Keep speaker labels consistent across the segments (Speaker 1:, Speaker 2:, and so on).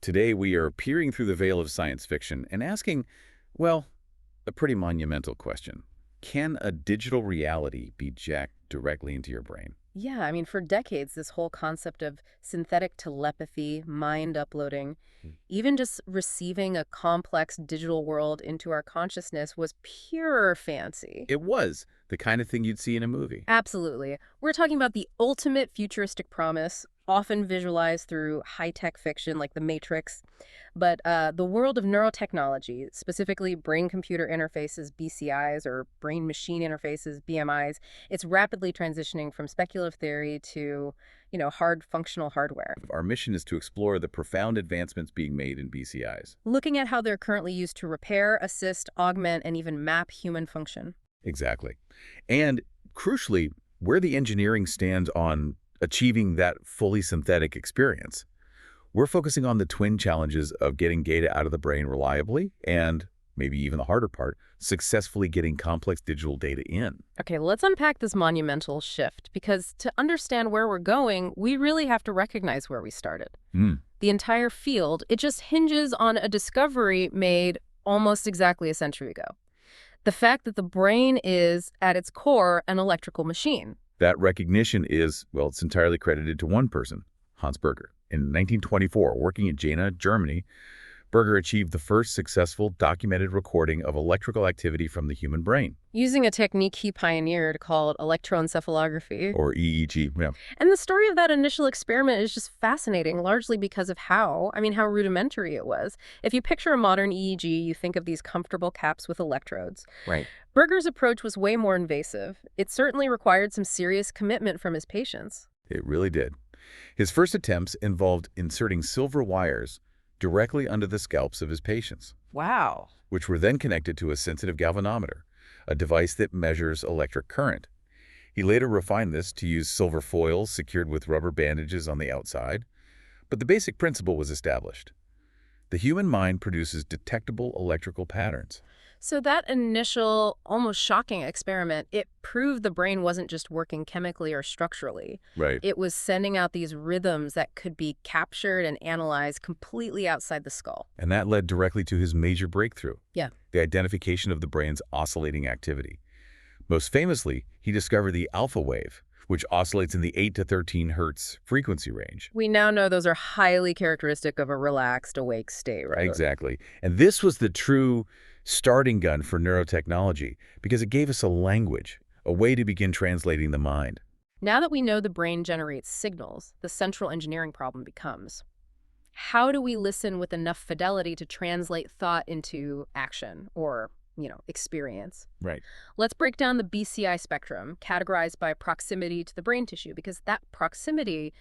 Speaker 1: Today we are peering through the veil of science fiction and asking, well, a pretty monumental question. Can a digital reality be jacked directly into your brain?
Speaker 2: Yeah, I mean, for decades, this whole concept of synthetic telepathy, mind uploading,
Speaker 1: Hmm.
Speaker 2: even just receiving a complex digital world into our consciousness was pure fancy.
Speaker 1: It was the kind of thing you'd see in a movie.
Speaker 2: Absolutely. We're talking about the ultimate futuristic promise, often visualized through high-tech fiction like The Matrix. But the world of neurotechnology, specifically brain-computer interfaces, BCIs, or brain-machine interfaces, BMIs, it's rapidly transitioning from speculative theory to, hard functional hardware.
Speaker 1: Our mission is to explore the profound advancements being made in BCIs.
Speaker 2: Looking at how they're currently used to repair, assist, augment, and even map human function.
Speaker 1: Exactly. And crucially, where the engineering stands on achieving that fully synthetic experience. We're focusing on the twin challenges of getting data out of the brain reliably and, maybe even the harder part, successfully getting complex digital data in.
Speaker 2: Okay, let's unpack this monumental shift, because to understand where we're going, we really have to recognize where we started.
Speaker 1: Mm.
Speaker 2: The entire field, it just hinges on a discovery made almost exactly a century ago. The fact that the brain is, at its core, an electrical machine.
Speaker 1: That recognition is, well, it's entirely credited to one person, Hans Berger. In 1924, working in Jena, Germany, Berger achieved the first successful documented recording of electrical activity from the human brain.
Speaker 2: Using a technique he pioneered called electroencephalography.
Speaker 1: Or EEG, yeah.
Speaker 2: And the story of that initial experiment is just fascinating, largely because of how rudimentary it was. If you picture a modern EEG, you think of these comfortable caps with electrodes.
Speaker 1: Right.
Speaker 2: Berger's approach was way more invasive. It certainly required some serious commitment from his patients.
Speaker 1: It really did. His first attempts involved inserting silver wires directly under the scalps of his patients,
Speaker 2: Wow.
Speaker 1: which were then connected to a sensitive galvanometer, a device that measures electric current. He later refined this to use silver foils secured with rubber bandages on the outside, but the basic principle was established. The human mind produces detectable electrical patterns.
Speaker 2: So that initial, almost shocking experiment, it proved the brain wasn't just working chemically or structurally.
Speaker 1: Right.
Speaker 2: It was sending out these rhythms that could be captured and analyzed completely outside the skull.
Speaker 1: And that led directly to his major breakthrough,
Speaker 2: Yeah.
Speaker 1: the identification of the brain's oscillating activity. Most famously, he discovered the alpha wave, which oscillates in the 8 to 13 hertz frequency range.
Speaker 2: We now know those are highly characteristic of a relaxed, awake state, right?
Speaker 1: Exactly. And this was the true starting gun for neurotechnology because it gave us a language, a way to begin translating the mind.
Speaker 2: Now that we know the brain generates signals, the central engineering problem becomes, how do we listen with enough fidelity to translate thought into action or, experience?
Speaker 1: Right.
Speaker 2: Let's break down the BCI spectrum, categorized by proximity to the brain tissue, because that proximity,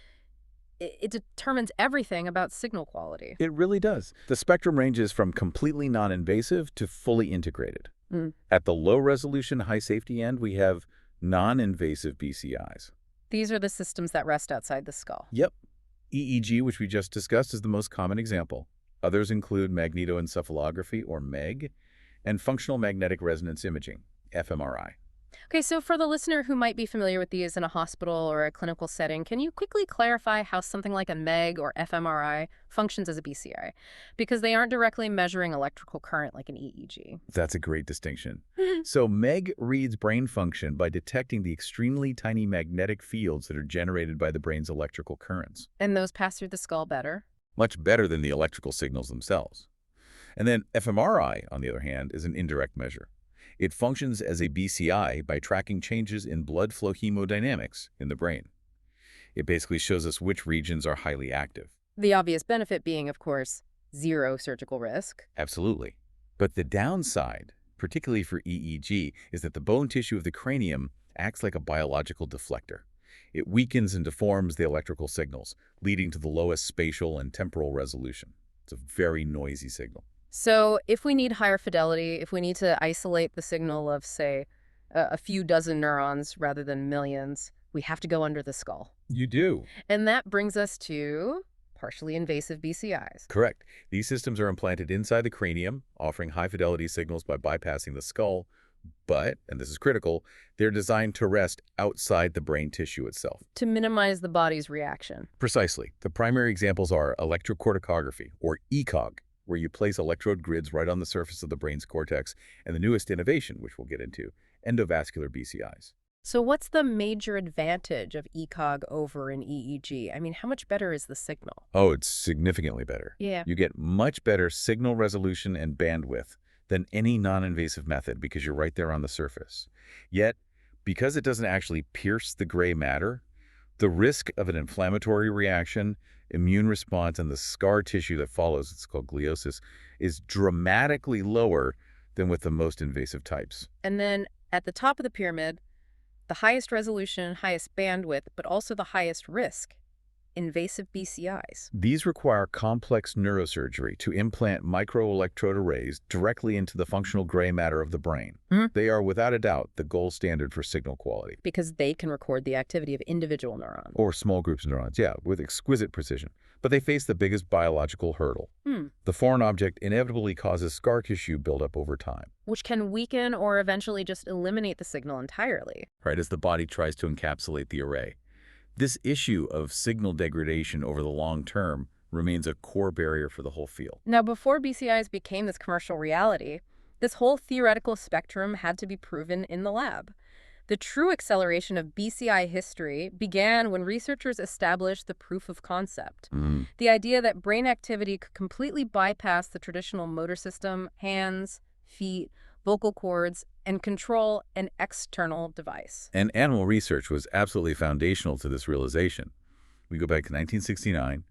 Speaker 2: it determines everything about signal quality.
Speaker 1: It really does. The spectrum ranges from completely non-invasive to fully integrated.
Speaker 2: Mm.
Speaker 1: At the low-resolution, high-safety end, we have non-invasive BCIs.
Speaker 2: These are the systems that rest outside the skull.
Speaker 1: Yep. EEG, which we just discussed, is the most common example. Others include magnetoencephalography, or MEG, and functional magnetic resonance imaging, fMRI.
Speaker 2: Okay, so for the listener who might be familiar with these in a hospital or a clinical setting, can you quickly clarify how something like a MEG or fMRI functions as a BCI? Because they aren't directly measuring electrical current like an EEG.
Speaker 1: That's a great distinction. So MEG reads brain function by detecting the extremely tiny magnetic fields that are generated by the brain's electrical currents.
Speaker 2: And those pass through the skull better?
Speaker 1: Much better than the electrical signals themselves. And then fMRI, on the other hand, is an indirect measure. It functions as a BCI by tracking changes in blood flow hemodynamics in the brain. It basically shows us which regions are highly active.
Speaker 2: The obvious benefit being, of course, zero surgical risk.
Speaker 1: Absolutely. But the downside, particularly for EEG, is that the bone tissue of the cranium acts like a biological deflector. It weakens and deforms the electrical signals, leading to the lowest spatial and temporal resolution. It's a very noisy signal.
Speaker 2: So if we need higher fidelity, if we need to isolate the signal of, say, a few dozen neurons rather than millions, we have to go under the skull.
Speaker 1: You do.
Speaker 2: And that brings us to partially invasive BCIs.
Speaker 1: Correct. These systems are implanted inside the cranium, offering high-fidelity signals by bypassing the skull, But, and this is critical, they're designed to rest outside the brain tissue itself.
Speaker 2: To minimize the body's reaction.
Speaker 1: Precisely. The primary examples are electrocorticography, or ECOG, where you place electrode grids right on the surface of the brain's cortex, and the newest innovation, which we'll get into, endovascular BCIs.
Speaker 2: So what's the major advantage of ECOG over an EEG? I mean, how much better is the signal?
Speaker 1: Oh, it's significantly better.
Speaker 2: Yeah.
Speaker 1: You get much better signal resolution and bandwidth than any non-invasive method because you're right there on the surface. Yet, because it doesn't actually pierce the gray matter, the risk of an inflammatory reaction, immune response, and the scar tissue that follows, it's called gliosis, is dramatically lower than with the most invasive types.
Speaker 2: And then at the top of the pyramid, the highest resolution, highest bandwidth, but also the highest risk, invasive BCIs.
Speaker 1: These require complex neurosurgery to implant microelectrode arrays directly into the functional gray matter of the brain. They are, without a doubt, the gold standard for signal quality.
Speaker 2: Because they can record the activity of individual neurons.
Speaker 1: Or small groups of neurons, yeah, with exquisite precision. But they face the biggest biological hurdle. The foreign object inevitably causes scar tissue buildup over time.
Speaker 2: Which can weaken or eventually just eliminate the signal entirely.
Speaker 1: Right, as the body tries to encapsulate the array. This issue of signal degradation over the long term remains a core barrier for the whole field.
Speaker 2: Now, before BCIs became this commercial reality, this whole theoretical spectrum had to be proven in the lab. The true acceleration of BCI history began when researchers established the proof of concept. The idea that brain activity could completely bypass the traditional motor system, hands, feet, vocal cords, and control an external device.
Speaker 1: And animal research was absolutely foundational to this realization. We go back to 1969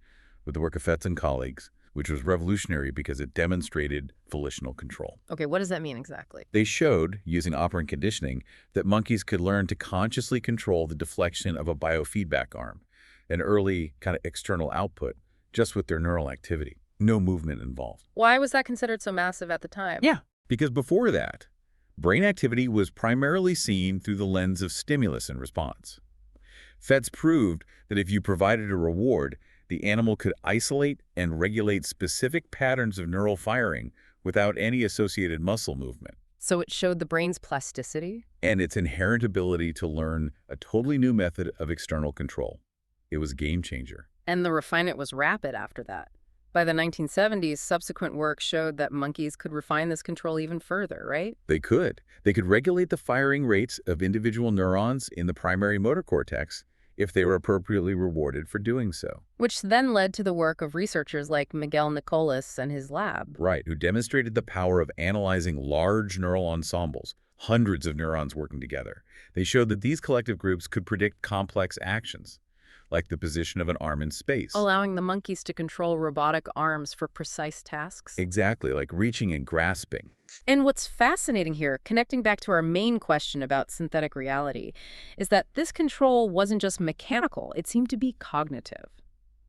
Speaker 1: with the work of Fetz and colleagues, which was revolutionary because it demonstrated volitional control.
Speaker 2: Okay, what does that mean exactly?
Speaker 1: They showed, using operant conditioning, that monkeys could learn to consciously control the deflection of a biofeedback arm, an early kind of external output, just with their neural activity. No movement involved.
Speaker 2: Why was that considered so massive at the time?
Speaker 1: Yeah, because before that, brain activity was primarily seen through the lens of stimulus and response. Fetz proved that if you provided a reward, the animal could isolate and regulate specific patterns of neural firing without any associated muscle movement.
Speaker 2: So it showed the brain's plasticity?
Speaker 1: And its inherent ability to learn a totally new method of external control. It was a game changer.
Speaker 2: And the refinement was rapid after that. By the 1970s, subsequent work showed that monkeys could refine this control even further, right?
Speaker 1: They could. They could regulate the firing rates of individual neurons in the primary motor cortex if they were appropriately rewarded for doing so.
Speaker 2: Which then led to the work of researchers like Miguel Nicolas and his lab.
Speaker 1: Right, who demonstrated the power of analyzing large neural ensembles, hundreds of neurons working together. They showed that these collective groups could predict complex actions, like the position of an arm in space.
Speaker 2: Allowing the monkeys to control robotic arms for precise tasks.
Speaker 1: Exactly, like reaching and grasping.
Speaker 2: And what's fascinating here, connecting back to our main question about synthetic reality, is that this control wasn't just mechanical, it seemed to be cognitive.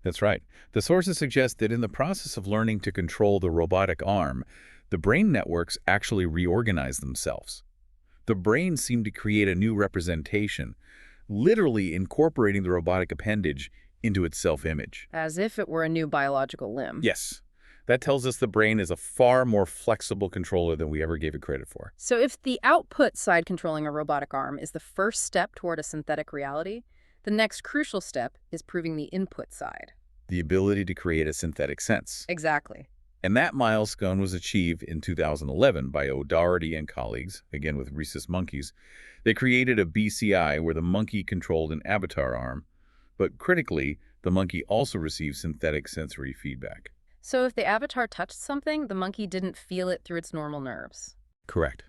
Speaker 1: That's right. The sources suggest that in the process of learning to control the robotic arm, the brain networks actually reorganize themselves. The brain seemed to create a new representation, literally incorporating the robotic appendage into its self-image.
Speaker 2: As if it were a new biological limb.
Speaker 1: Yes. That tells us the brain is a far more flexible controller than we ever gave it credit for.
Speaker 2: So if the output side controlling a robotic arm is the first step toward a synthetic reality, the next crucial step is proving the input side.
Speaker 1: The ability to create a synthetic sense.
Speaker 2: Exactly.
Speaker 1: And that milestone was achieved in 2011 by O'Doherty and colleagues, again with rhesus monkeys. They created a BCI where the monkey controlled an avatar arm, but critically, the monkey also received synthetic sensory feedback.
Speaker 2: So if the avatar touched something, the monkey didn't feel it through its normal nerves.
Speaker 1: Correct.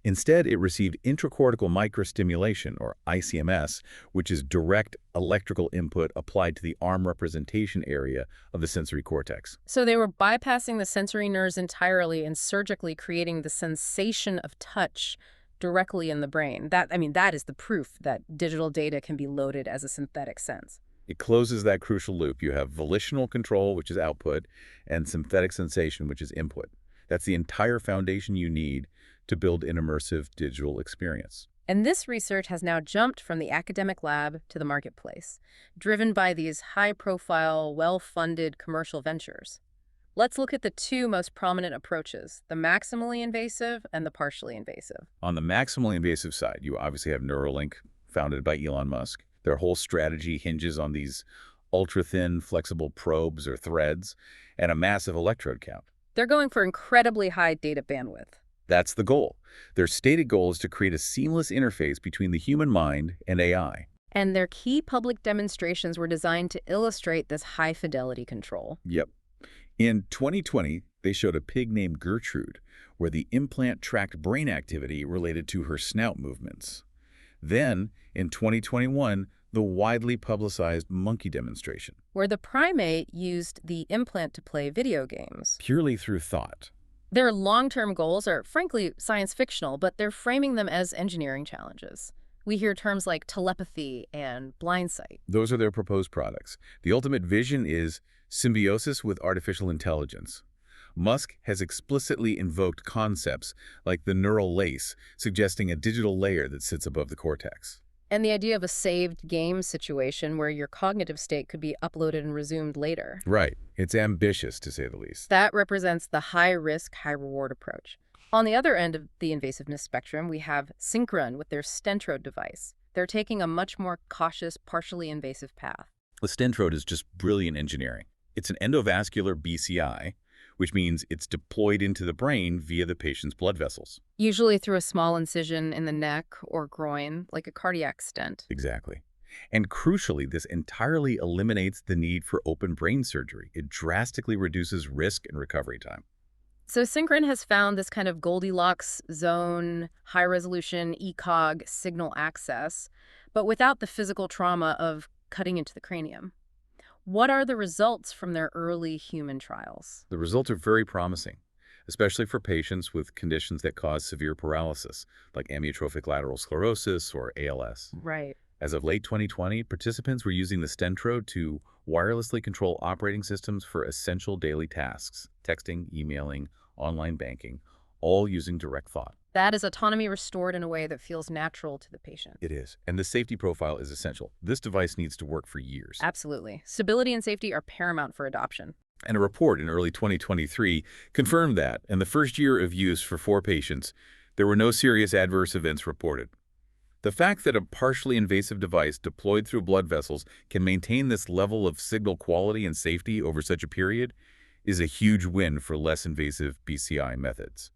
Speaker 1: Instead, it received intracortical microstimulation, or ICMS, which is direct electrical input applied to the arm representation area of the sensory cortex.
Speaker 2: So they were bypassing the sensory nerves entirely and surgically creating the sensation of touch directly in the brain. That is the proof that digital data can be loaded as a synthetic sense.
Speaker 1: It closes that crucial loop. You have volitional control, which is output, and synthetic sensation, which is input. That's the entire foundation you need to build an immersive digital experience.
Speaker 2: And this research has now jumped from the academic lab to the marketplace, driven by these high-profile, well-funded commercial ventures. Let's look at the two most prominent approaches, the maximally invasive and the partially invasive.
Speaker 1: On the maximally invasive side, you obviously have Neuralink, founded by Elon Musk. Their whole strategy hinges on these ultra-thin, flexible probes or threads and a massive electrode count.
Speaker 2: They're going for incredibly high data bandwidth.
Speaker 1: That's the goal. Their stated goal is to create a seamless interface between the human mind and AI.
Speaker 2: And their key public demonstrations were designed to illustrate this high-fidelity control.
Speaker 1: Yep. In 2020, they showed a pig named Gertrude, where the implant tracked brain activity related to her snout movements. Then, in 2021, the widely publicized monkey demonstration.
Speaker 2: Where the primate used the implant to play video games.
Speaker 1: Purely through thought.
Speaker 2: Their long-term goals are, frankly, science-fictional, but they're framing them as engineering challenges. We hear terms like telepathy and blind sight.
Speaker 1: Those are their proposed products. The ultimate vision is symbiosis with artificial intelligence. Musk has explicitly invoked concepts like the neural lace, suggesting a digital layer that sits above the cortex.
Speaker 2: And the idea of a saved game situation where your cognitive state could be uploaded and resumed later.
Speaker 1: Right. It's ambitious, to say the least.
Speaker 2: That represents the high-risk, high-reward approach. On the other end of the invasiveness spectrum, we have Synchron with their stentrode device. They're taking a much more cautious, partially invasive path.
Speaker 1: The stentrode is just brilliant engineering. It's an endovascular BCI, which means it's deployed into the brain via the patient's blood vessels.
Speaker 2: Usually through a small incision in the neck or groin, like a cardiac stent.
Speaker 1: Exactly. And crucially, this entirely eliminates the need for open brain surgery. It drastically reduces risk and recovery time.
Speaker 2: So Synchron has found this kind of Goldilocks zone, high-resolution ECOG signal access, but without the physical trauma of cutting into the cranium. What are the results from their early human trials?
Speaker 1: The results are very promising, especially for patients with conditions that cause severe paralysis, like amyotrophic lateral sclerosis or ALS.
Speaker 2: Right.
Speaker 1: As of late 2020, participants were using the stentrode to wirelessly control operating systems for essential daily tasks, texting, emailing, online banking, all using direct thought.
Speaker 2: That is autonomy restored in a way that feels natural to the patient.
Speaker 1: It is. And the safety profile is essential. This device needs to work for years.
Speaker 2: Absolutely. Stability and safety are paramount for adoption.
Speaker 1: And a report in early 2023 confirmed that in the first year of use for 4 patients, there were no serious adverse events reported. The fact that a partially invasive device deployed through blood vessels can maintain this level of signal quality and safety over such a period is a huge win for less invasive BCI methods.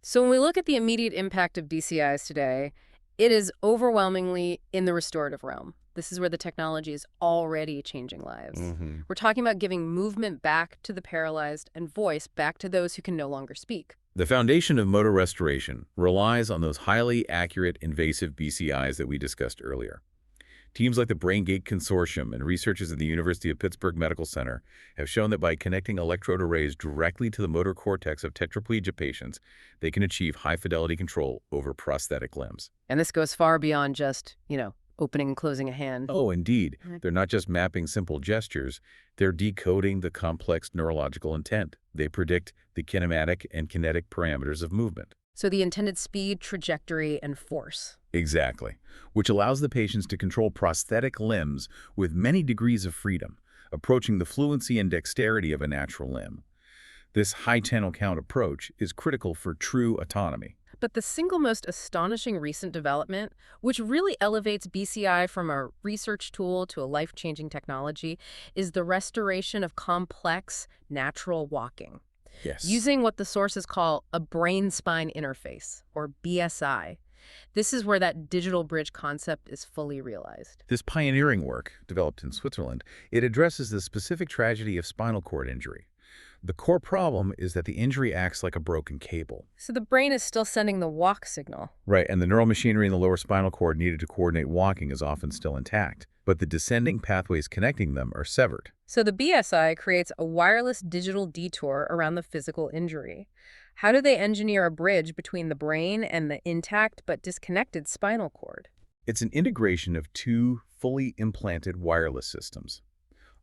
Speaker 2: So when we look at the immediate impact of BCIs today, it is overwhelmingly in the restorative realm. This is where the technology is already changing lives. We're talking about giving movement back to the paralyzed and voice back to those who can no longer speak.
Speaker 1: The foundation of motor restoration relies on those highly accurate invasive BCIs that we discussed earlier. Teams like the BrainGate Consortium and researchers at the University of Pittsburgh Medical Center have shown that by connecting electrode arrays directly to the motor cortex of tetraplegia patients, they can achieve high-fidelity control over prosthetic limbs.
Speaker 2: And this goes far beyond just, opening and closing a hand.
Speaker 1: Oh, indeed. They're not just mapping simple gestures, they're decoding the complex neurological intent. They predict the kinematic and kinetic parameters of movement.
Speaker 2: So the intended speed, trajectory, and force.
Speaker 1: Exactly, which allows the patients to control prosthetic limbs with many degrees of freedom, approaching the fluency and dexterity of a natural limb. This high channel count approach is critical for true autonomy.
Speaker 2: But the single most astonishing recent development, which really elevates BCI from a research tool to a life-changing technology, is the restoration of complex, natural walking.
Speaker 1: Yes.
Speaker 2: Using what the sources call a brain-spine interface, or BSI. This is where that digital bridge concept is fully realized.
Speaker 1: This pioneering work, developed in Switzerland, it addresses the specific tragedy of spinal cord injury. The core problem is that the injury acts like a broken cable.
Speaker 2: So the brain is still sending the walk signal.
Speaker 1: Right, and the neural machinery in the lower spinal cord needed to coordinate walking is often still intact, but the descending pathways connecting them are severed.
Speaker 2: So the BSI creates a wireless digital detour around the physical injury. How do they engineer a bridge between the brain and the intact but disconnected spinal cord?
Speaker 1: It's an integration of 2 fully implanted wireless systems.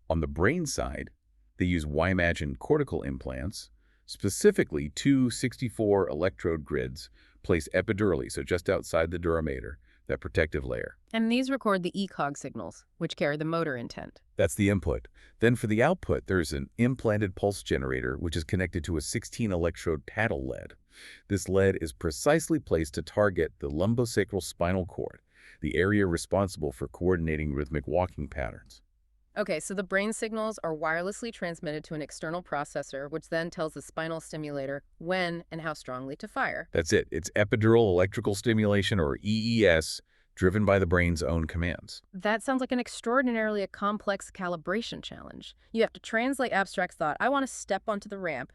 Speaker 1: On the brain side, they use WIMAGINE cortical implants, specifically 2 64 electrode grids placed epidurally, so just outside the duramater, that protective layer.
Speaker 2: And these record the ECOG signals, which carry the motor intent.
Speaker 1: That's the input. Then for the output, there's an implanted pulse generator, which is connected to a 16-electrode paddle lead. This lead is precisely placed to target the lumbosacral spinal cord, the area responsible for coordinating rhythmic walking patterns.
Speaker 2: Okay, so the brain signals are wirelessly transmitted to an external processor, which then tells the spinal stimulator when and how strongly to fire.
Speaker 1: That's it. It's epidural electrical stimulation, or EES, driven by the brain's own commands.
Speaker 2: That sounds like an extraordinarily complex calibration challenge. You have to translate abstract thought, I want to step onto the ramp,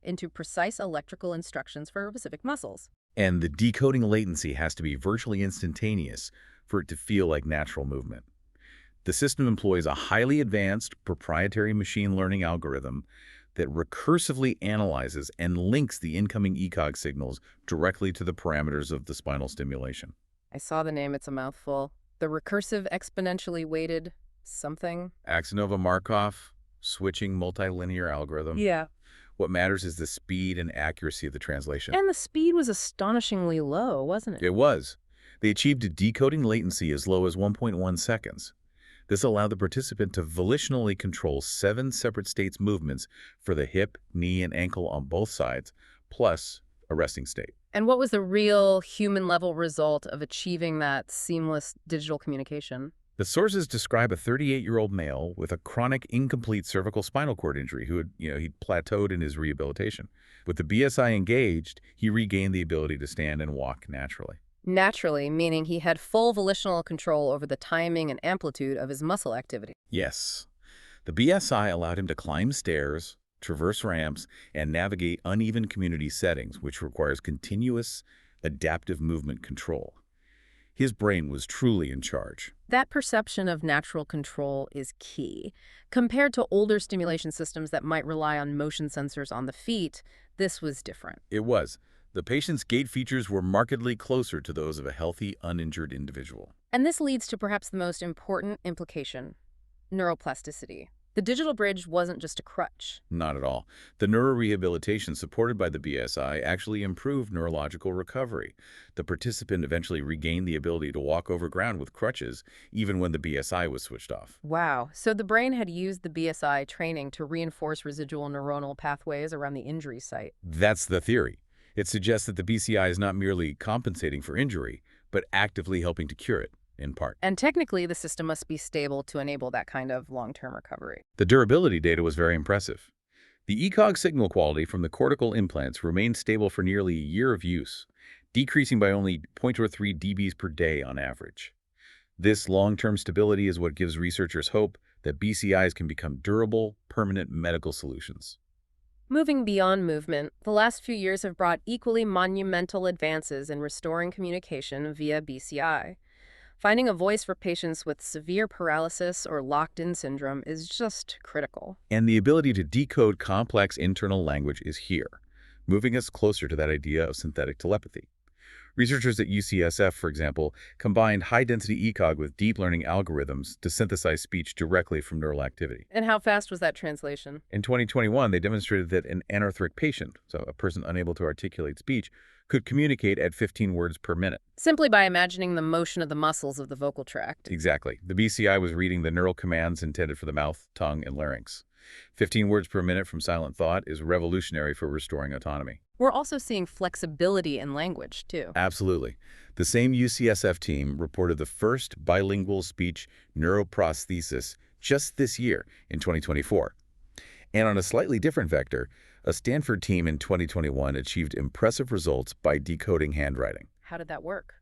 Speaker 2: into precise electrical instructions for specific muscles.
Speaker 1: And the decoding latency has to be virtually instantaneous for it to feel like natural movement. The system employs a highly advanced proprietary machine learning algorithm that recursively analyzes and links the incoming ECOG signals directly to the parameters of the spinal stimulation.
Speaker 2: I saw the name, it's a mouthful. The recursive exponentially weighted something.
Speaker 1: Axanova-Markov switching multilinear algorithm.
Speaker 2: Yeah.
Speaker 1: What matters is the speed and accuracy of the translation.
Speaker 2: And the speed was astonishingly low, wasn't it?
Speaker 1: It was. They achieved a decoding latency as low as 1.1 seconds. This allowed the participant to volitionally control 7 separate states movements for the hip, knee, and ankle on both sides, plus a resting state.
Speaker 2: And what was the real human-level result of achieving that seamless digital communication?
Speaker 1: The sources describe a 38-year-old male with a chronic incomplete cervical spinal cord injury who he'd plateaued in his rehabilitation. With the BSI engaged, he regained the ability to stand and walk naturally.
Speaker 2: Naturally, meaning he had full volitional control over the timing and amplitude of his muscle activity.
Speaker 1: Yes. The BSI allowed him to climb stairs, traverse ramps, and navigate uneven community settings, which requires continuous, adaptive movement control. His brain was truly in charge.
Speaker 2: That perception of natural control is key. Compared to older stimulation systems that might rely on motion sensors on the feet, this was different.
Speaker 1: It was. The patient's gait features were markedly closer to those of a healthy, uninjured individual.
Speaker 2: And this leads to perhaps the most important implication: neuroplasticity. The digital bridge wasn't just a crutch.
Speaker 1: Not at all. The neurorehabilitation supported by the BSI actually improved neurological recovery. The participant eventually regained the ability to walk over ground with crutches, even when the BSI was switched off.
Speaker 2: Wow. So the brain had used the BSI training to reinforce residual neuronal pathways around the injury site.
Speaker 1: That's the theory. It suggests that the BCI is not merely compensating for injury, but actively helping to cure it, in part.
Speaker 2: And technically, the system must be stable to enable that kind of long-term recovery.
Speaker 1: The durability data was very impressive. The ECOG signal quality from the cortical implants remained stable for nearly a year of use, decreasing by only 0.03 dBs per day on average. This long-term stability is what gives researchers hope that BCIs can become durable, permanent medical solutions.
Speaker 2: Moving beyond movement, the last few years have brought equally monumental advances in restoring communication via BCI. Finding a voice for patients with severe paralysis or locked-in syndrome is just critical.
Speaker 1: And the ability to decode complex internal language is here, moving us closer to that idea of synthetic telepathy. Researchers at UCSF, for example, combined high-density ECOG with deep learning algorithms to synthesize speech directly from neural activity.
Speaker 2: And how fast was that translation?
Speaker 1: In 2021, they demonstrated that an anarthric patient, so a person unable to articulate speech, could communicate at 15 words per minute.
Speaker 2: Simply by imagining the motion of the muscles of the vocal tract.
Speaker 1: Exactly. The BCI was reading the neural commands intended for the mouth, tongue, and larynx. 15 words per minute from silent thought is revolutionary for restoring autonomy.
Speaker 2: We're also seeing flexibility in language, too.
Speaker 1: Absolutely. The same UCSF team reported the first bilingual speech neuroprosthesis just this year in 2024. And on a slightly different vector, a Stanford team in 2021 achieved impressive results by decoding handwriting.
Speaker 2: How did that work?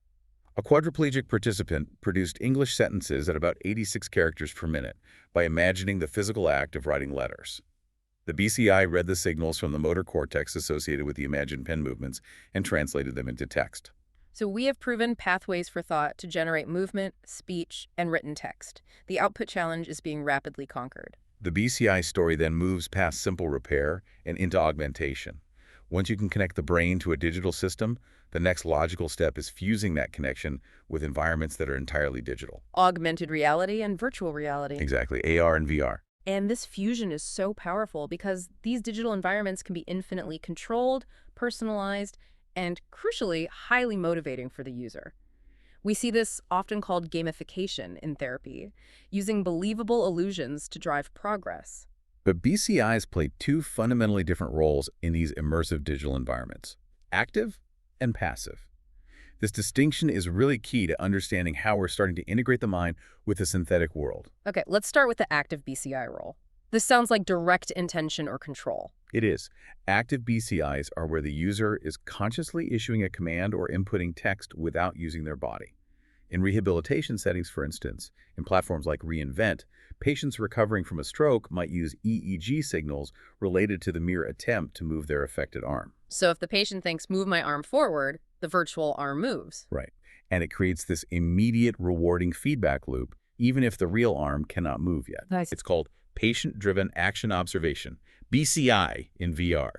Speaker 1: A quadriplegic participant produced English sentences at about 86 characters per minute by imagining the physical act of writing letters. The BCI read the signals from the motor cortex associated with the imagined pen movements and translated them into text.
Speaker 2: So we have proven pathways for thought to generate movement, speech, and written text. The output challenge is being rapidly conquered.
Speaker 1: The BCI story then moves past simple repair and into augmentation. Once you can connect the brain to a digital system, the next logical step is fusing that connection with environments that are entirely digital.
Speaker 2: Augmented reality and virtual reality.
Speaker 1: Exactly, AR and VR.
Speaker 2: And this fusion is so powerful because these digital environments can be infinitely controlled, personalized, and crucially, highly motivating for the user. We see this often called gamification in therapy, using believable illusions to drive progress.
Speaker 1: But BCIs play two fundamentally different roles in these immersive digital environments: active and passive. This distinction is really key to understanding how we're starting to integrate the mind with the synthetic world.
Speaker 2: Okay, let's start with the active BCI role. This sounds like direct intention or control.
Speaker 1: It is. Active BCIs are where the user is consciously issuing a command or inputting text without using their body. In rehabilitation settings, for instance, in platforms like reInvent, patients recovering from a stroke might use EEG signals related to the mere attempt to move their affected arm.
Speaker 2: So if the patient thinks, move my arm forward, the virtual arm moves.
Speaker 1: Right. And it creates this immediate rewarding feedback loop, even if the real arm cannot move yet.
Speaker 2: Nice.
Speaker 1: It's called Patient-Driven Action Observation, BCI in VR.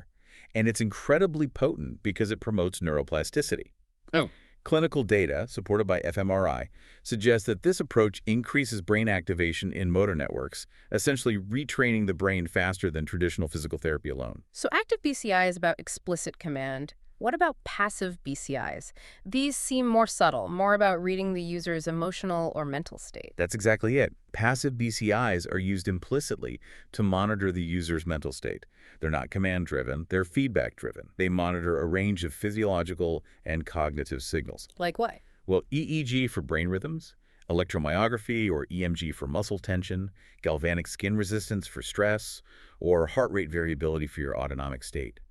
Speaker 1: And it's incredibly potent because it promotes neuroplasticity.
Speaker 2: Oh.
Speaker 1: Clinical data, supported by fMRI, suggests that this approach increases brain activation in motor networks, essentially retraining the brain faster than traditional physical therapy alone.
Speaker 2: So active BCI is about explicit command. What about passive BCIs? These seem more subtle, more about reading the user's emotional or mental state.
Speaker 1: That's exactly it. Passive BCIs are used implicitly to monitor the user's mental state. They're not command-driven, they're feedback-driven. They monitor a range of physiological and cognitive signals.
Speaker 2: Like what?
Speaker 1: Well, EEG for brain rhythms, electromyography or EMG for muscle tension, galvanic skin resistance for stress, or heart rate variability for your autonomic state.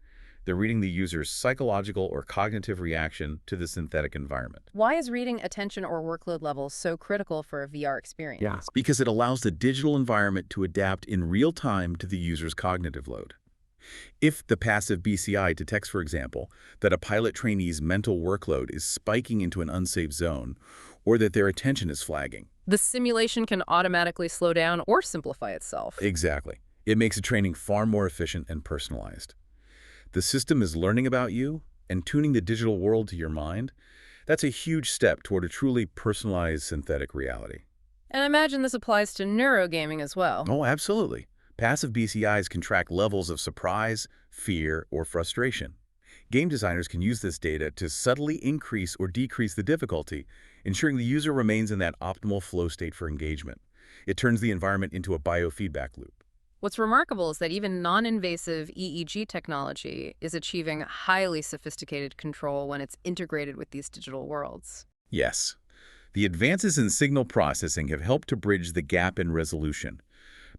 Speaker 1: They're reading the user's psychological or cognitive reaction to the synthetic environment.
Speaker 2: Why is reading attention or workload levels so critical for a VR experience?
Speaker 1: Because it allows the digital environment to adapt in real time to the user's cognitive load. If the passive BCI detects, for example, that a pilot trainee's mental workload is spiking into an unsafe zone, or that their attention is flagging.
Speaker 2: The simulation can automatically slow down or simplify itself.
Speaker 1: Exactly. It makes the training far more efficient and personalized. The system is learning about you and tuning the digital world to your mind. That's a huge step toward a truly personalized synthetic reality.
Speaker 2: And I imagine this applies to neurogaming as well.
Speaker 1: Oh, absolutely. Passive BCIs can track levels of surprise, fear, or frustration. Game designers can use this data to subtly increase or decrease the difficulty, ensuring the user remains in that optimal flow state for engagement. It turns the environment into a biofeedback loop.
Speaker 2: What's remarkable is that even non-invasive EEG technology is achieving highly sophisticated control when it's integrated with these digital worlds.
Speaker 1: Yes. The advances in signal processing have helped to bridge the gap in resolution.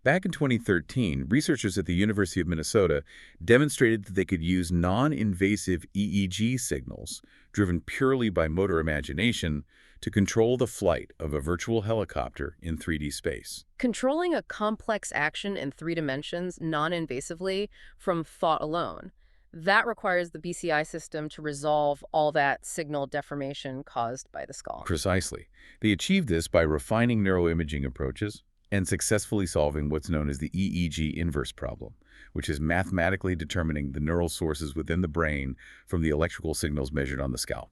Speaker 1: Back in 2013, researchers at the University of Minnesota demonstrated that they could use non-invasive EEG signals, driven purely by motor imagination, to control the flight of a virtual helicopter in 3D space.
Speaker 2: Controlling a complex action in 3 dimensions non-invasively from thought alone, that requires the BCI system to resolve all that signal deformation caused by the skull.
Speaker 1: Precisely. They achieved this by refining neuroimaging approaches and successfully solving what's known as the EEG inverse problem, which is mathematically determining the neural sources within the brain from the electrical signals measured on the scalp.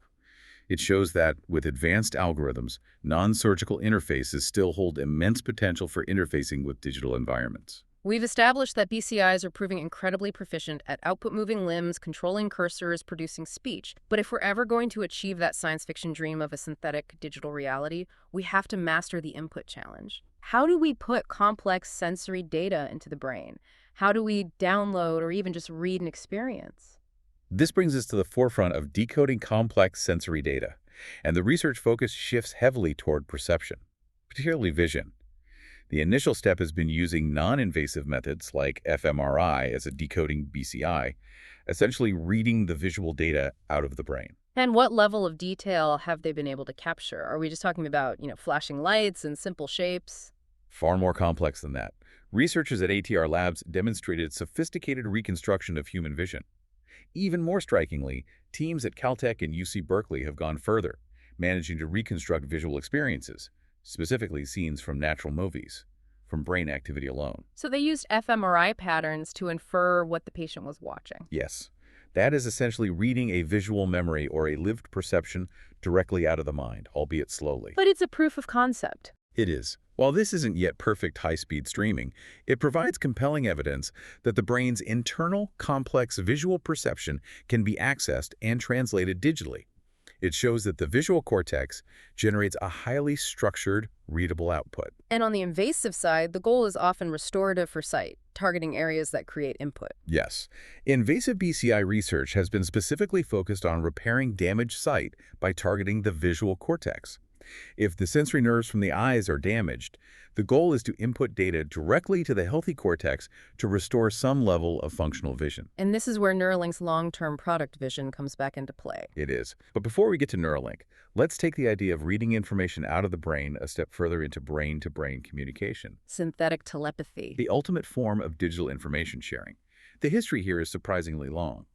Speaker 1: It shows that, with advanced algorithms, non-surgical interfaces still hold immense potential for interfacing with digital environments.
Speaker 2: We've established that BCIs are proving incredibly proficient at output moving limbs, controlling cursors, producing speech. But if we're ever going to achieve that science fiction dream of a synthetic digital reality, we have to master the input challenge. How do we put complex sensory data into the brain? How do we download or even just read an experience?
Speaker 1: This brings us to the forefront of decoding complex sensory data, and the research focus shifts heavily toward perception, particularly vision. The initial step has been using non-invasive methods like fMRI as a decoding BCI, essentially reading the visual data out of the brain.
Speaker 2: And what level of detail have they been able to capture? Are we just talking about, flashing lights and simple shapes?
Speaker 1: Far more complex than that. Researchers at ATR Labs demonstrated sophisticated reconstruction of human vision. Even more strikingly, teams at Caltech and UC Berkeley have gone further, managing to reconstruct visual experiences, specifically scenes from natural movies, from brain activity alone.
Speaker 2: So they used fMRI patterns to infer what the patient was watching.
Speaker 1: Yes. That is essentially reading a visual memory or a lived perception directly out of the mind, albeit slowly.
Speaker 2: But it's a proof of concept.
Speaker 1: It is. While this isn't yet perfect high-speed streaming, it provides compelling evidence that the brain's internal, complex visual perception can be accessed and translated digitally. It shows that the visual cortex generates a highly structured, readable output.
Speaker 2: And on the invasive side, the goal is often restorative for sight, targeting areas that create input.
Speaker 1: Yes, invasive BCI research has been specifically focused on repairing damaged sight by targeting the visual cortex. If the sensory nerves from the eyes are damaged, the goal is to input data directly to the healthy cortex to restore some level of functional vision.
Speaker 2: And this is where Neuralink's long-term product vision comes back into play.
Speaker 1: It is. But before we get to Neuralink, let's take the idea of reading information out of the brain a step further into brain-to-brain communication,
Speaker 2: Synthetic telepathy.
Speaker 1: the ultimate form of digital information sharing. The history here is surprisingly long.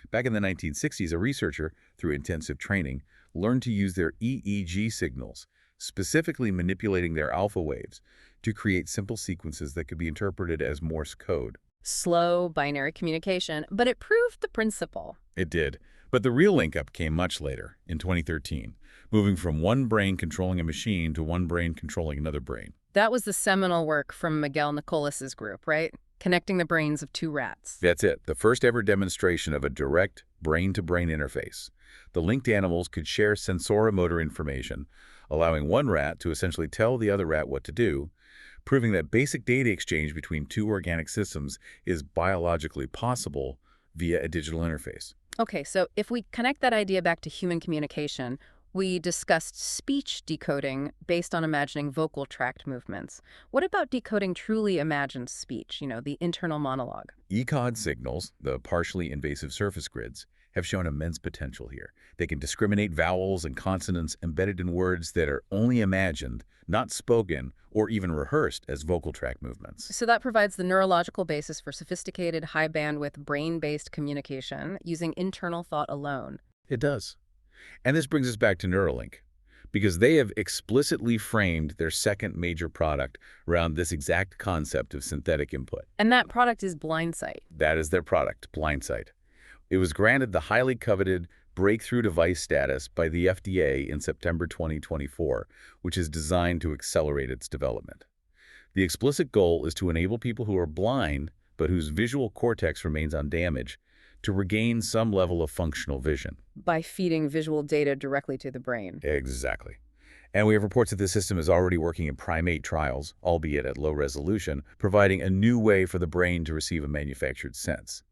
Speaker 1: Back in the 1960s, a researcher, through intensive training, learned to use their EEG signals, specifically manipulating their alpha waves, to create simple sequences that could be interpreted as Morse code.
Speaker 2: Slow binary communication, but it proved the principle.
Speaker 1: It did. But the real link-up came much later, in 2013, moving from one brain controlling a machine to one brain controlling another brain.
Speaker 2: That was the seminal work from Miguel Nicolas's group, right? Connecting the brains of two rats.
Speaker 1: That's it, the first ever demonstration of a direct brain-to-brain interface. The linked animals could share sensoromotor information, allowing one rat to essentially tell the other rat what to do, proving that basic data exchange between two organic systems is biologically possible via a digital interface.
Speaker 2: Okay, so if we connect that idea back to human communication, we discussed speech decoding based on imagining vocal tract movements. What about decoding truly imagined speech, the internal monologue?
Speaker 1: ECOD signals, the partially invasive surface grids, have shown immense potential here. They can discriminate vowels and consonants embedded in words that are only imagined, not spoken, or even rehearsed as vocal tract movements.
Speaker 2: So that provides the neurological basis for sophisticated, high-bandwidth, brain-based communication using internal thought alone.
Speaker 1: It does. And this brings us back to Neuralink, because they have explicitly framed their second major product around this exact concept of synthetic input.
Speaker 2: And that product is blindsight.
Speaker 1: That is their product, blindsight. It was granted the highly coveted breakthrough device status by the FDA in September 2024, which is designed to accelerate its development. The explicit goal is to enable people who are blind, but whose visual cortex remains undamaged, to regain some level of functional vision.
Speaker 2: By feeding visual data directly to the brain.
Speaker 1: Exactly. And we have reports that the system is already working in primate trials, albeit at low resolution, providing a new way for the brain to receive a manufactured sense.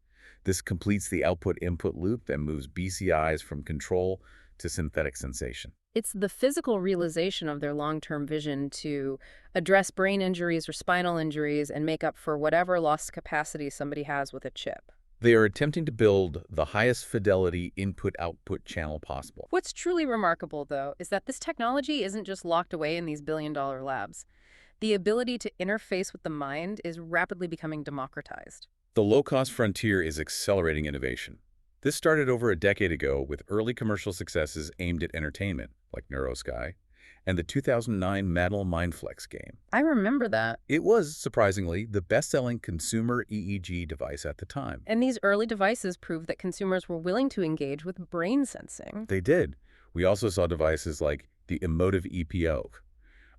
Speaker 1: This completes the output-input loop and moves BCIs from control to synthetic sensation.
Speaker 2: It's the physical realization of their long-term vision to address brain injuries or spinal injuries and make up for whatever lost capacity somebody has with a chip.
Speaker 1: They are attempting to build the highest fidelity input-output channel possible.
Speaker 2: What's truly remarkable, though, is that this technology isn't just locked away in these billion-dollar labs. The ability to interface with the mind is rapidly becoming democratized.
Speaker 1: The low-cost frontier is accelerating innovation. This started over a decade ago with early commercial successes aimed at entertainment, like NeuroSky, and the 2009 Mattel MindFlex game.
Speaker 2: I remember that.
Speaker 1: It was, surprisingly, the best-selling consumer EEG device at the time.
Speaker 2: And these early devices proved that consumers were willing to engage with brain sensing.
Speaker 1: They did. We also saw devices like the Emotive EPO,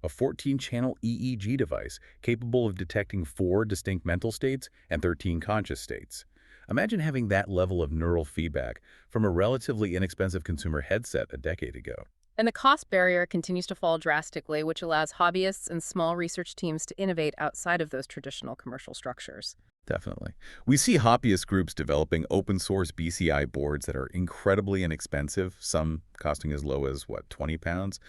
Speaker 1: a 14-channel EEG device capable of detecting 4 distinct mental states and 13 conscious states. Imagine having that level of neural feedback from a relatively inexpensive consumer headset a decade ago.
Speaker 2: And the cost barrier continues to fall drastically, which allows hobbyists and small research teams to innovate outside of those traditional commercial structures.
Speaker 1: Definitely. We see hobbyist groups developing open-source BCI boards that are incredibly inexpensive, some costing as low as, £20?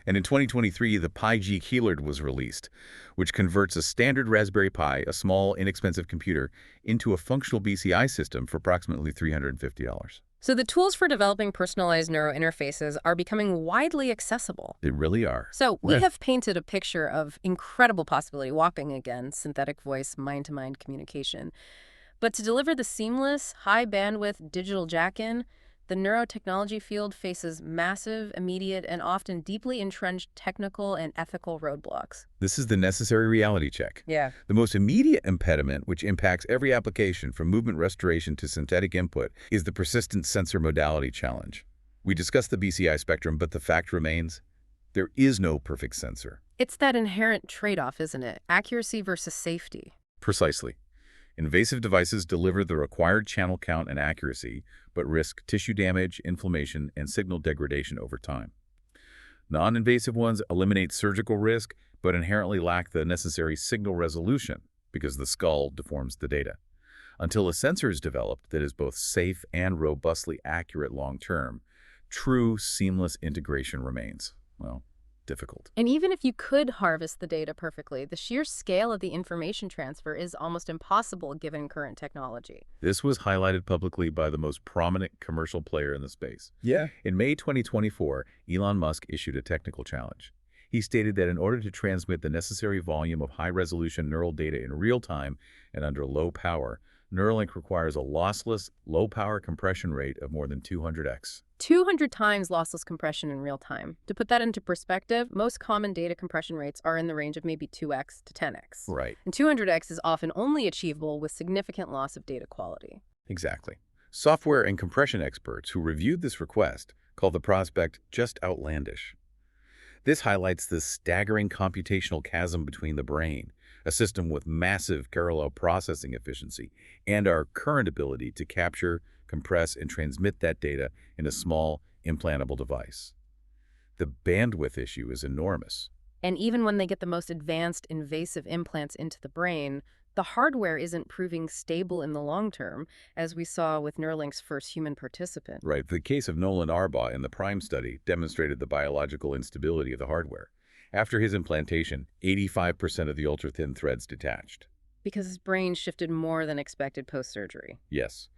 Speaker 1: And in 2023, the Pi-G Keylord was released, which converts a standard Raspberry Pi, a small, inexpensive computer, into a functional BCI system for approximately $350.
Speaker 2: So the tools for developing personalized neurointerfaces are becoming widely accessible.
Speaker 1: They really are.
Speaker 2: So we have painted a picture of incredible possibility, whopping again, synthetic voice, mind-to-mind communication. But to deliver the seamless, high-bandwidth digital jack-in, the neurotechnology field faces massive, immediate, and often deeply entrenched technical and ethical roadblocks.
Speaker 1: This is the necessary reality check.
Speaker 2: Yeah.
Speaker 1: The most immediate impediment, which impacts every application from movement restoration to synthetic input, is the persistent sensor modality challenge. We discussed the BCI spectrum, but the fact remains, there is no perfect sensor.
Speaker 2: It's that inherent trade-off, isn't it? Accuracy versus safety.
Speaker 1: Precisely. Invasive devices deliver the required channel count and accuracy, but risk tissue damage, inflammation, and signal degradation over time. Non-invasive ones eliminate surgical risk, but inherently lack the necessary signal resolution because the skull deforms the data. Until a sensor is developed that is both safe and robustly accurate long-term, true seamless integration remains, well, difficult.
Speaker 2: And even if you could harvest the data perfectly, the sheer scale of the information transfer is almost impossible given current technology.
Speaker 1: This was highlighted publicly by the most prominent commercial player in the space.
Speaker 3: Yeah.
Speaker 1: In May 2024, Elon Musk issued a technical challenge. He stated that in order to transmit the necessary volume of high-resolution neural data in real time and under low power, Neuralink requires a lossless, low-power compression rate of more than 200x.
Speaker 2: 200 times lossless compression in real time. To put that into perspective, most common data compression rates are in the range of maybe 2x to 10x.
Speaker 1: Right.
Speaker 2: And 200x is often only achievable with significant loss of data quality.
Speaker 1: Exactly. Software and compression experts who reviewed this request called the prospect just outlandish. This highlights the staggering computational chasm between the brain, a system with massive parallel processing efficiency, and our current ability to capture, compress, and transmit that data in a small, implantable device. The bandwidth issue is enormous.
Speaker 2: And even when they get the most advanced invasive implants into the brain, the hardware isn't proving stable in the long term, as we saw with Neuralink's first human participant.
Speaker 1: Right. The case of Nolan Arbaugh in the PRIME study demonstrated the biological instability of the hardware. After his implantation, 85% of the ultra-thin threads detached.
Speaker 2: Because his brain shifted more than expected post-surgery.
Speaker 1: Yes.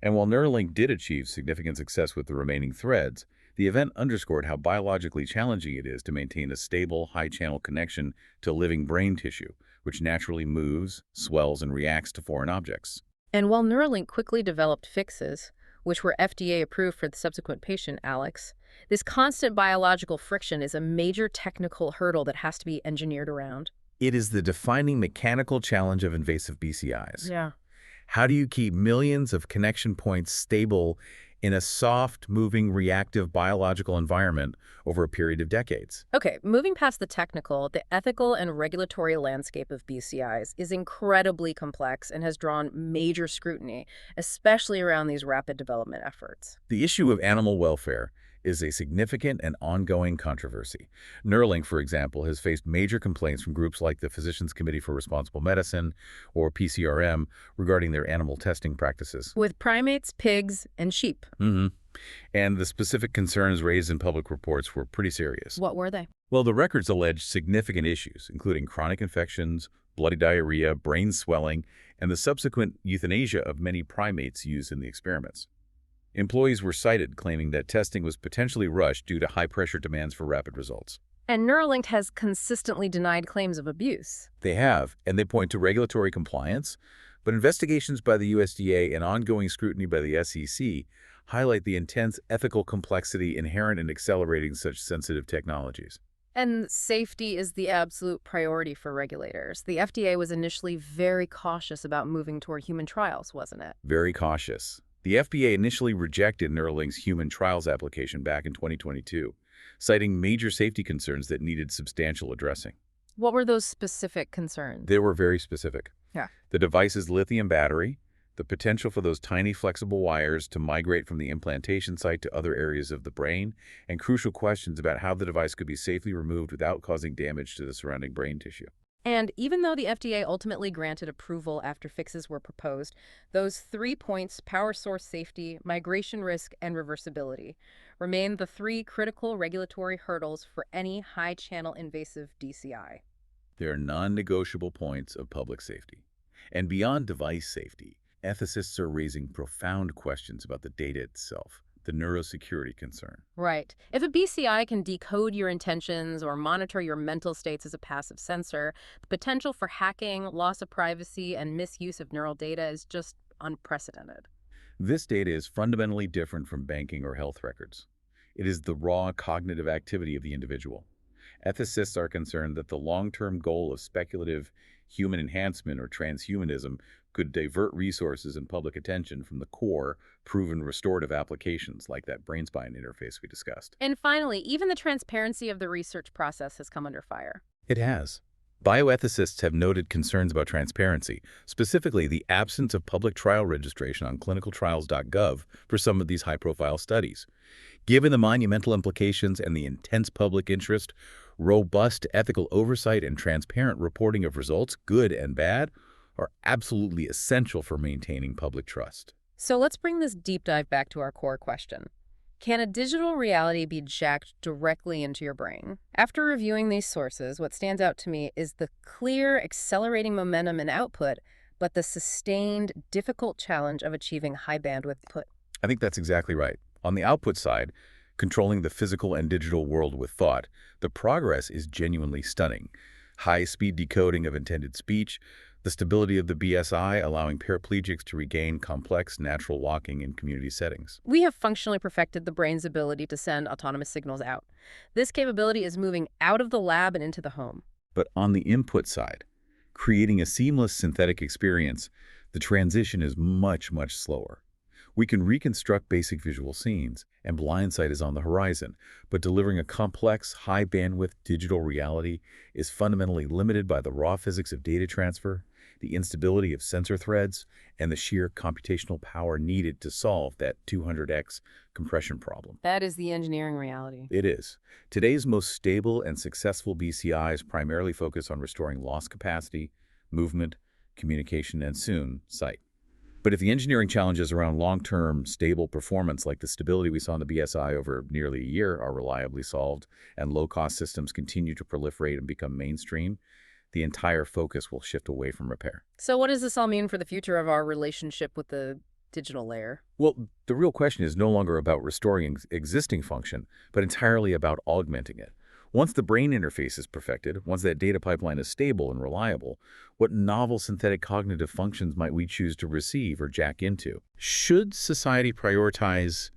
Speaker 1: And while Neuralink did achieve significant success with the remaining threads, the event underscored how biologically challenging it is to maintain a stable, high-channel connection to living brain tissue, which naturally moves, swells, and reacts to foreign objects.
Speaker 2: And while Neuralink quickly developed fixes, which were FDA approved for the subsequent patient, Alex, this constant biological friction is a major technical hurdle that has to be engineered around.
Speaker 1: It is the defining mechanical challenge of invasive BCIs.
Speaker 2: Yeah.
Speaker 1: How do you keep millions of connection points stable in a soft, moving, reactive biological environment over a period of decades?
Speaker 2: Okay, moving past the technical, the ethical and regulatory landscape of BCIs is incredibly complex and has drawn major scrutiny, especially around these rapid development efforts.
Speaker 1: The issue of animal welfare is a significant and ongoing controversy. Neuralink, for example, has faced major complaints from groups like the Physicians Committee for Responsible Medicine, or PCRM, regarding their animal testing practices.
Speaker 2: With primates, pigs, and sheep.
Speaker 1: And the specific concerns raised in public reports were pretty serious.
Speaker 2: What were they?
Speaker 1: Well, the records alleged significant issues, including chronic infections, bloody diarrhea, brain swelling, and the subsequent euthanasia of many primates used in the experiments. Employees were cited claiming that testing was potentially rushed due to high-pressure demands for rapid results.
Speaker 2: And Neuralink has consistently denied claims of abuse.
Speaker 1: They have, and they point to regulatory compliance, but investigations by the USDA and ongoing scrutiny by the SEC highlight the intense ethical complexity inherent in accelerating such sensitive technologies.
Speaker 2: And safety is the absolute priority for regulators. The FDA was initially very cautious about moving toward human trials, wasn't it?
Speaker 1: Very cautious. The FDA initially rejected Neuralink's human trials application back in 2022, citing major safety concerns that needed substantial addressing.
Speaker 2: What were those specific concerns?
Speaker 1: They were very specific.
Speaker 2: Yeah.
Speaker 1: The device's lithium battery, the potential for those tiny flexible wires to migrate from the implantation site to other areas of the brain, and crucial questions about how the device could be safely removed without causing damage to the surrounding brain tissue.
Speaker 2: And even though the FDA ultimately granted approval after fixes were proposed, those 3 points, power source safety, migration risk, and reversibility, remain the 3 critical regulatory hurdles for any high-channel invasive DCI.
Speaker 1: They are non-negotiable points of public safety. And beyond device safety, ethicists are raising profound questions about the data itself, the neurosecurity concern.
Speaker 2: Right. If a BCI can decode your intentions or monitor your mental states as a passive sensor, the potential for hacking, loss of privacy, and misuse of neural data is just unprecedented.
Speaker 1: This data is fundamentally different from banking or health records. It is the raw cognitive activity of the individual. Ethicists are concerned that the long-term goal of speculative human enhancement or transhumanism could divert resources and public attention from the core, proven restorative applications like that brain-spine interface we discussed.
Speaker 2: And finally, even the transparency of the research process has come under fire.
Speaker 1: It has. Bioethicists have noted concerns about transparency, specifically the absence of public trial registration on clinicaltrials.gov for some of these high-profile studies. Given the monumental implications and the intense public interest, robust ethical oversight and transparent reporting of results, good and bad, are absolutely essential for maintaining public trust.
Speaker 2: So let's bring this deep dive back to our core question. Can a digital reality be jacked directly into your brain? After reviewing these sources, what stands out to me is the clear, accelerating momentum in output, but the sustained, difficult challenge of achieving high bandwidth output.
Speaker 1: I think that's exactly right. On the output side, controlling the physical and digital world with thought, the progress is genuinely stunning. High-speed decoding of intended speech, the stability of the BSI allowing paraplegics to regain complex natural walking in community settings.
Speaker 2: We have functionally perfected the brain's ability to send autonomous signals out. This capability is moving out of the lab and into the home.
Speaker 1: But on the input side, creating a seamless synthetic experience, the transition is much, much slower. We can reconstruct basic visual scenes, and blindsight is on the horizon, but delivering a complex, high-bandwidth digital reality is fundamentally limited by the raw physics of data transfer, the instability of sensor threads, and the sheer computational power needed to solve that 200x compression problem.
Speaker 2: That is the engineering reality.
Speaker 1: It is. Today's most stable and successful BCIs primarily focus on restoring lost capacity, movement, communication, and soon, sight. But if the engineering challenges around long-term, stable performance like the stability we saw in the BSI over nearly a year are reliably solved and low-cost systems continue to proliferate and become mainstream, the entire focus will shift away from repair.
Speaker 2: So what does this all mean for the future of our relationship with the digital layer?
Speaker 1: Well, the real question is no longer about restoring existing function, but entirely about augmenting it. Once the brain interface is perfected, once that data pipeline is stable and reliable, what novel synthetic cognitive functions might we choose to receive or jack into? Should society prioritize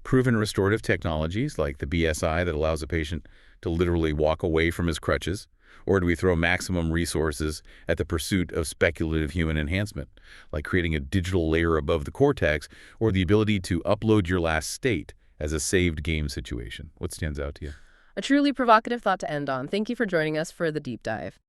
Speaker 1: proven restorative technologies like the BSI that allows a patient to literally walk away from his crutches? Or do we throw maximum resources at the pursuit of speculative human enhancement, like creating a digital layer above the cortex or the ability to upload your last state as a saved game situation? What stands out to you?
Speaker 2: A truly provocative thought to end on. Thank you for joining us for the deep dive.